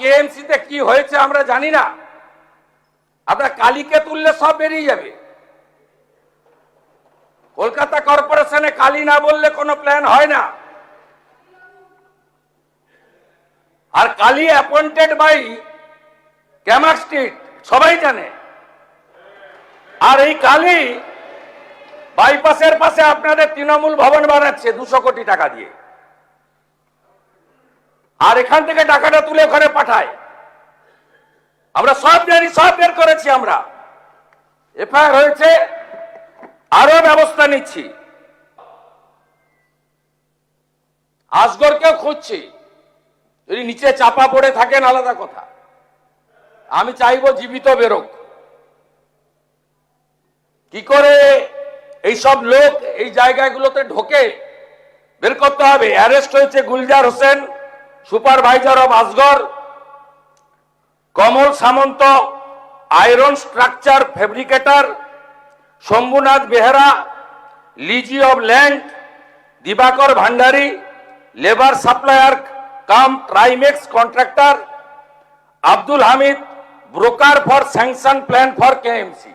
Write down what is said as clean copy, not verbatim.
KMC তে কি হয়েছে আমরা জানি না। আপনার কালীকে তুললে সব বেরিয়ে যাবে। কলকাতা কর্পোরেশনে কালী না বললে কোনো প্ল্যান হয় না। আর Kali appointed by Camac street, সবাই জানে। আর এই কালী বাইপাসের পাশে আপনাদের তৃণমূল ভবন বানাচ্ছে 200 কোটি টাকা দিয়ে, আর এখান থেকে টাকাটা তুলে ওখানে পাঠায়। আমরা সব জানি, সব বের করেছি আমরা, এফআইআর হয়েছে, আরো ব্যবস্থা নিচ্ছি। আসগরকেও খুঁজছি, যদি নিচে চাপা পড়ে থাকেন আলাদা কথা, আমি চাইবো জীবিত বেরোক। কি করে এইসব লোক এই জায়গাগুলোতে ঢোকে বের করতে হবে। অ্যারেস্ট হয়েছে Gulzar Hossain, supervisor of Asgar, Kamal Samanta, iron structure fabricator, Shambhunath Behera, lessee of land, Dibakar Bhandari, labour supplier cum Trimex contractor, Abdul Hamid, broker for sanction plan for KMC.